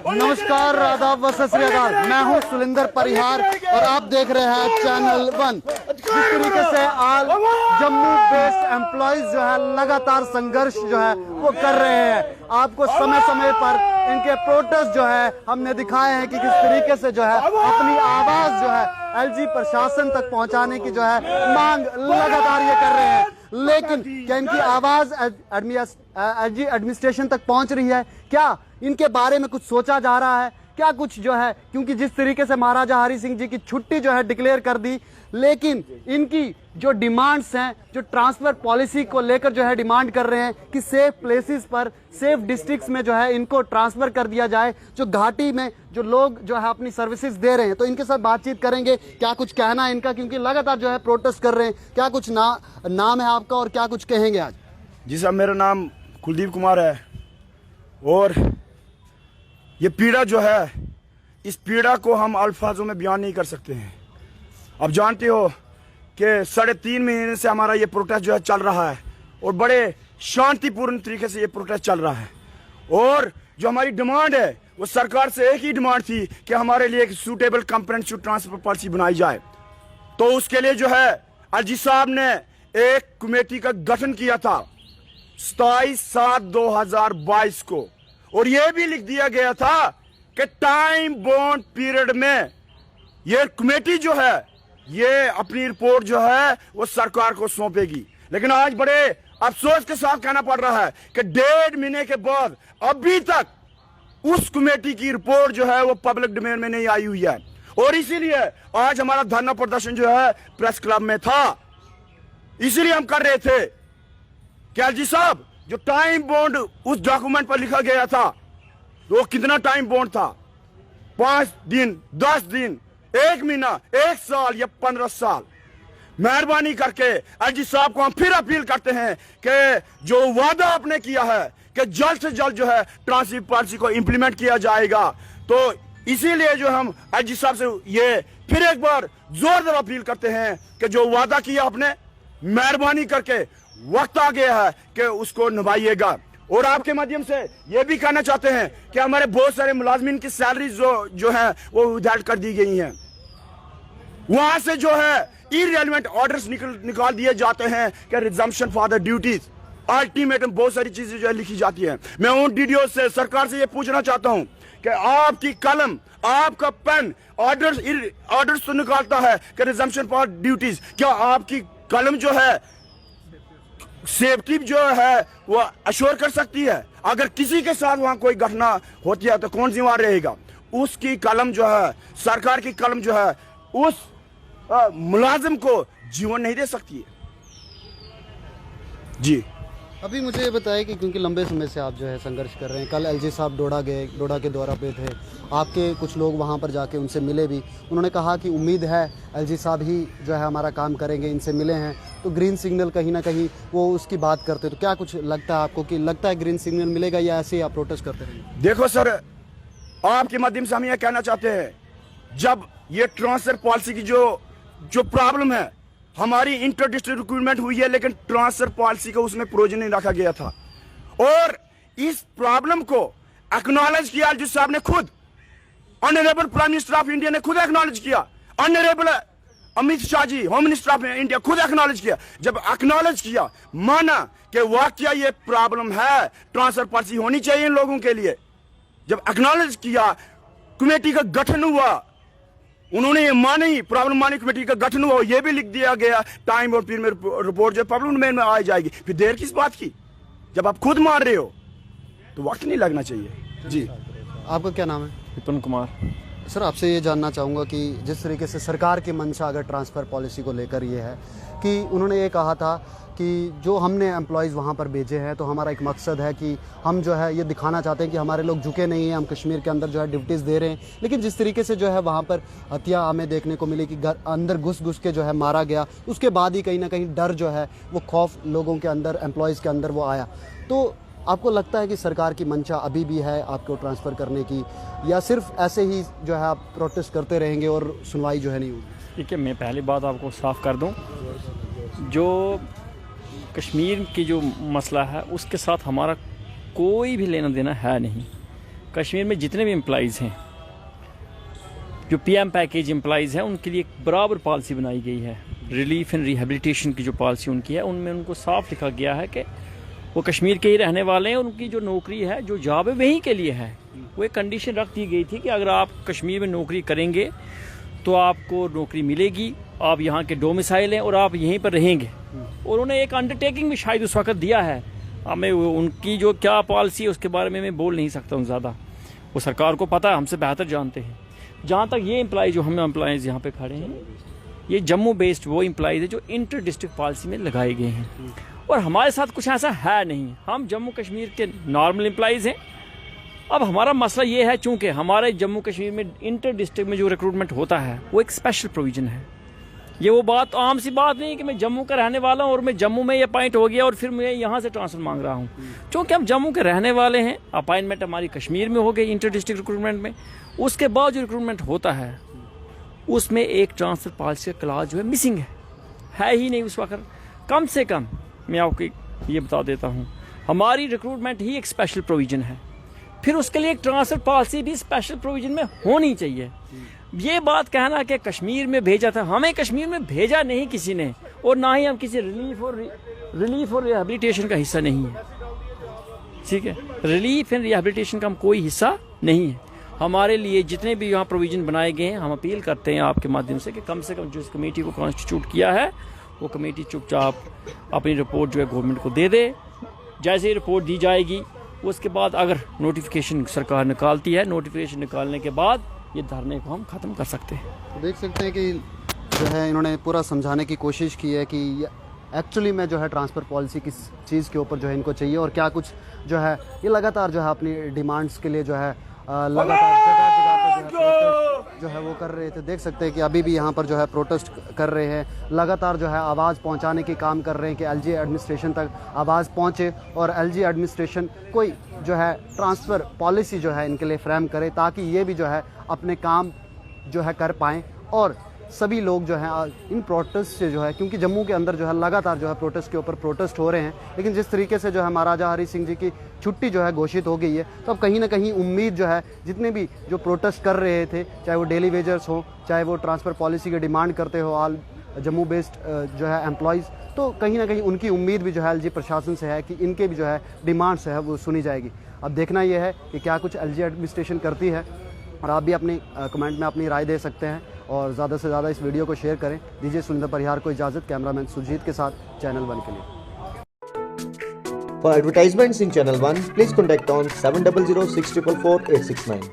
नमस्कार, आदाब व सत श्री अकाल। मैं हूं सुलिंदर परिहार और आप देख रहे हैं चैनल 1। जिस तरीके से आज जम्मू बेस्ड एम्प्लॉइज जो है लगातार संघर्ष जो है वो कर रहे हैं, आपको समय समय पर इनके प्रोटेस्ट जो है हमने दिखाए हैं कि किस तरीके से जो है अपनी आवाज जो है एलजी प्रशासन तक पहुंचाने की जो है मांग लगातार ये कर रहे हैं। लेकिन क्या इनकी आवाज एलजी एडमिनिस्ट्रेशन तक पहुंच रही है? क्या इनके बारे में कुछ सोचा जा रहा है? क्या कुछ जो है, क्योंकि जिस तरीके से महाराजा हरि सिंह जी की छुट्टी जो है डिक्लेयर कर दी, लेकिन इनकी जो डिमांड्स हैं, जो ट्रांसफर पॉलिसी को लेकर जो है डिमांड कर रहे हैं कि सेफ प्लेसेस पर, सेफ डिस्ट्रिक्ट्स में जो है इनको ट्रांसफर कर दिया जाए, जो घाटी में जो लोग जो है अपनी सर्विसेज दे रहे हैं। तो इनके साथ बातचीत करेंगे, क्या कुछ कहना है इनका, क्योंकि लगातार जो है प्रोटेस्ट कर रहे हैं। क्या कुछ नाम है आपका और क्या कुछ कहेंगे आज? जी साहब, मेरा नाम कुलदीप कुमार है और ये पीड़ा जो है, इस पीड़ा को हम अल्फाजों में बयान नहीं कर सकते हैं। अब जानते हो कि 3.5 महीने से हमारा ये प्रोटेस्ट जो है चल रहा है और बड़े शांतिपूर्ण तरीके से ये प्रोटेस्ट चल रहा है। और जो हमारी डिमांड है वो सरकार से एक ही डिमांड थी कि हमारे लिए एक सूटेबल कंप्रेहेंसिव ट्रांसफर पॉलिसी बनाई जाए। तो उसके लिए जो है एलजी साहब ने एक कमेटी का गठन किया था 27/7/2022 को, और यह भी लिख दिया गया था कि टाइम बाउंड पीरियड में ये कमेटी जो है ये अपनी रिपोर्ट जो है वो सरकार को सौंपेगी। लेकिन आज बड़े अफसोस के साथ कहना पड़ रहा है कि 1.5 महीने के बाद अभी तक उस कमेटी की रिपोर्ट जो है वो पब्लिक डोमेन में नहीं आई हुई है। और इसीलिए आज हमारा धरना प्रदर्शन जो है प्रेस क्लब में था। इसीलिए हम कर रहे थे कि एलजी साहब, जो टाइम बॉन्ड उस डॉक्यूमेंट पर लिखा गया था वो कितना टाइम बॉन्ड था? 5 दिन, 10 दिन, 1 महीना, 1 साल या 15 साल? मेहरबानी करके एलजी साहब को हम फिर अपील करते हैं कि जो वादा आपने किया है कि जल्द से जल्द जो है ट्रांसफर पॉलिसी को इंप्लीमेंट किया जाएगा, तो इसीलिए जो हम एलजी साहब से ये फिर एक बार जोरदार अपील करते हैं कि जो वादा किया आपने, मेहरबानी करके वक्त आ गया है कि उसको निभाइएगा। और आपके माध्यम से ये भी कहना चाहते हैं कि हमारे बहुत सारे मुलाजमीन की सैलरी जो है वो विथहोल्ड कर दी गई हैं। वहां से जो है इररिलेवेंट ऑर्डर्स निकाल दिए जाते हैं कि resumption for the duties, ultimatum, बहुत सारी चीजें जो है लिखी जाती है। मैं उन डीडीओ से, सरकार से ये पूछना चाहता हूं कि आपकी कलम, आपका पेन ऑर्डर्स तो निकालता है कि रिजम्पशन फॉर ड्यूटीज, क्या आपकी कलम जो है सेफ्टी जो है वो अश्योर कर सकती है? अगर किसी के साथ वहां कोई घटना होती है तो कौन जिम्मेदार रहेगा? उसकी कलम जो है, सरकार की कलम जो है, उस मुलाजिम को जीवन नहीं दे सकती है। जी, अभी मुझे ये बताया कि क्योंकि लंबे समय से आप जो है संघर्ष कर रहे हैं, कल एलजी साहब डोडा गए, डोडा के दौरा पे थे, आपके कुछ लोग वहाँ पर जाके उनसे मिले भी, उन्होंने कहा कि उम्मीद है एलजी साहब ही जो है हमारा काम करेंगे, इनसे मिले हैं तो ग्रीन सिग्नल कहीं ना कहीं वो उसकी बात करते। तो क्या कुछ लगता है आपको कि लगता है ग्रीन सिग्नल मिलेगा या ऐसे ही आप प्रोटेस्ट करते रहेंगे? देखो सर, आपके माध्यम से हम ये कहना चाहते हैं, जब ये ट्रांसफर पॉलिसी की जो प्रॉब्लम है, हमारी इंटर डिस्ट्रिक्ट रिक्रूटमेंट हुई है लेकिन ट्रांसफर पॉलिसी को उसमें प्रोविजन नहीं रखा गया था, और इस प्रॉब्लम को एक्नॉलेज किया एलजी साहब ने खुद, honourable prime minister of India ने खुद एक्नॉलेज किया, honourable Amit Shah ji home minister of India खुद एक्नॉलेज किया। जब एक्नॉलेज किया, माना कि वाकया ये प्रॉब्लम है, ट्रांसफर पॉलिसी होनी चाहिए इन लोगों के लिए, जब एक्नॉलेज किया, कमेटी का गठन हुआ, उन्होंने ये मानी, प्रॉब्लम मानी, कमेटी का गठन हुआ, ये भी लिख दिया गया टाइम और पीरियड में रिपोर्ट जो पब्लिक डोमेन में आ जाएगी। फिर देर किस बात की? जब आप खुद मान रहे हो तो वक्त नहीं लगना चाहिए। जी, आपका क्या नाम है? विपिन कुमार। सर, आपसे ये जानना चाहूँगा कि जिस तरीके से सरकार की मंशा अगर ट्रांसफ़र पॉलिसी को लेकर ये है कि उन्होंने ये कहा था कि जो हमने एम्प्लॉयज़ वहाँ पर भेजे हैं तो हमारा एक मकसद है कि हम जो है ये दिखाना चाहते हैं कि हमारे लोग झुके नहीं हैं, हम कश्मीर के अंदर जो है ड्यूटीज़ दे रहे हैं। लेकिन जिस तरीके से जो है वहाँ पर हत्या हमें देखने को मिली कि घर अंदर घुस के जो है मारा गया, उसके बाद ही कहीं ना कहीं डर जो है वो खौफ लोगों के अंदर, एम्प्लॉयज़ के अंदर वो आया। तो आपको लगता है कि सरकार की मंशा अभी भी है आपको ट्रांसफ़र करने की, या सिर्फ ऐसे ही जो है आप प्रोटेस्ट करते रहेंगे और सुनवाई जो है नहीं होगी? ठीक है, मैं पहली बात आपको साफ कर दूं, जो कश्मीर की जो मसला है उसके साथ हमारा कोई भी लेना देना है नहीं। कश्मीर में जितने भी एम्प्लॉइज़ हैं, जो पीएम पैकेज एम्प्लॉइज़ हैं, उनके लिए एक बराबर पॉलिसी बनाई गई है। रिलीफ एंड रिहेबिलिटेशन की जो पॉलिसी उनकी है, उनमें उनको साफ लिखा गया है कि वो कश्मीर के ही रहने वाले हैं, उनकी जो नौकरी है, जो जॉब है, वहीं के लिए है। वो एक कंडीशन रख दी गई थी कि अगर आप कश्मीर में नौकरी करेंगे तो आपको नौकरी मिलेगी, आप यहाँ के डोमिसाइल हैं और आप यहीं पर रहेंगे। और उन्होंने एक अंडरटेकिंग भी शायद उस वक्त दिया है। हमें उनकी जो क्या पॉलिसी है उसके बारे में मैं बोल नहीं सकता हूँ ज़्यादा, वो सरकार को पता है, हमसे बेहतर जानते हैं। जहाँ तक ये एम्प्लॉय जो हम एम्प्लॉयज़ यहाँ पे खड़े हैं, ये जम्मू बेस्ड वो एम्प्लॉयज़ है जो इंटर डिस्ट्रिक्ट पॉलिसी में लगाए गए हैं, और हमारे साथ कुछ ऐसा है नहीं। हम जम्मू कश्मीर के नॉर्मल एम्प्लॉयज़ हैं। अब हमारा मसला ये है, चूँकि हमारे जम्मू कश्मीर में इंटर डिस्ट्रिक्ट में जो रिक्रूटमेंट होता है वो एक स्पेशल प्रोविज़न है। ये वो बात आम सी बात नहीं है कि मैं जम्मू का रहने वाला हूँ और मैं जम्मू में ये अपॉइंट हो गया और फिर मैं यहाँ से ट्रांसफर मांग रहा हूँ। चूँकि हम जम्मू के रहने वाले हैं, अपॉइंटमेंट हमारी कश्मीर में हो गई इंटर डिस्ट्रिक्ट रिक्रूटमेंट में। उसके बाद जो रिक्रूटमेंट होता है उसमें एक ट्रांसफर पॉलिसी का क्लॉज जो है मिसिंग है ही नहीं उस वक्त। कम से कम मैं आपको ये बता देता हूँ, हमारी रिक्रूटमेंट ही एक स्पेशल प्रोविज़न है, फिर उसके लिए एक ट्रांसफर पॉलिसी भी स्पेशल प्रोविज़न में होनी चाहिए। ये बात कहना कि कश्मीर में भेजा था, हमें कश्मीर में भेजा नहीं किसी ने, और ना ही हम किसी रिलीफ और रिहेबिलिटेशन का हिस्सा नहीं है। ठीक है, रिलीफ एंड रिहेबिलिटेशन का हम कोई हिस्सा नहीं है। हमारे लिए जितने भी यहाँ प्रोविज़न बनाए गए हैं, हम अपील करते हैं आपके माध्यम से कि कम जो इस कमेटी को कॉन्स्टिट्यूट किया है वो कमेटी चुपचाप अपनी रिपोर्ट जो है गवर्नमेंट को दे दे। जैसे ही रिपोर्ट दी जाएगी उसके बाद अगर नोटिफिकेशन सरकार निकालती है, नोटिफिकेशन निकालने के बाद ये धरने को हम ख़त्म कर सकते हैं। तो देख सकते हैं कि जो है इन्होंने पूरा समझाने की कोशिश की है कि एक्चुअली में जो है ट्रांसफ़र पॉलिसी किस चीज़ के ऊपर जो है इनको चाहिए, और क्या कुछ जो है ये लगातार जो है अपनी डिमांड्स के लिए जो है लगातार जगह जो है वो कर रहे थे। देख सकते हैं कि अभी भी यहाँ पर जो है प्रोटेस्ट कर रहे हैं, लगातार जो है आवाज़ पहुँचाने की काम कर रहे हैं कि एलजी एडमिनिस्ट्रेशन तक आवाज़ पहुँचे और एलजी एडमिनिस्ट्रेशन कोई जो है ट्रांसफ़र पॉलिसी जो है इनके लिए फ्रेम करे, ताकि ये भी जो है अपने काम जो है कर पाएँ। और सभी लोग जो हैं इन प्रोटेस्ट से जो है, क्योंकि जम्मू के अंदर जो है लगातार जो है प्रोटेस्ट के ऊपर प्रोटेस्ट हो रहे हैं, लेकिन जिस तरीके से जो है महाराजा हरि सिंह जी की छुट्टी जो है घोषित हो गई है, तो अब कहीं ना कहीं उम्मीद जो है जितने भी जो प्रोटेस्ट कर रहे थे, चाहे वो डेली वेजर्स हो, चाहे वो ट्रांसफ़र पॉलिसी की डिमांड करते हो ऑल जम्मू बेस्ड जो है एम्प्लॉयज़, तो कहीं ना कहीं उनकी उम्मीद भी जो है एलजी प्रशासन से है कि इनके भी जो है डिमांड्स है वो सुनी जाएगी। अब देखना यह है कि क्या कुछ एलजी एडमिनिस्ट्रेशन करती है, और आप भी अपनी कमेंट में अपनी राय दे सकते हैं, और ज़्यादा से ज़्यादा इस वीडियो को शेयर करें। दीजिए सुलिंदर परिहार को इजाज़त, कैमरामैन सुजीत के साथ, चैनल 1 के लिए। For advertisements in Channel 1, please contact on 7006444869.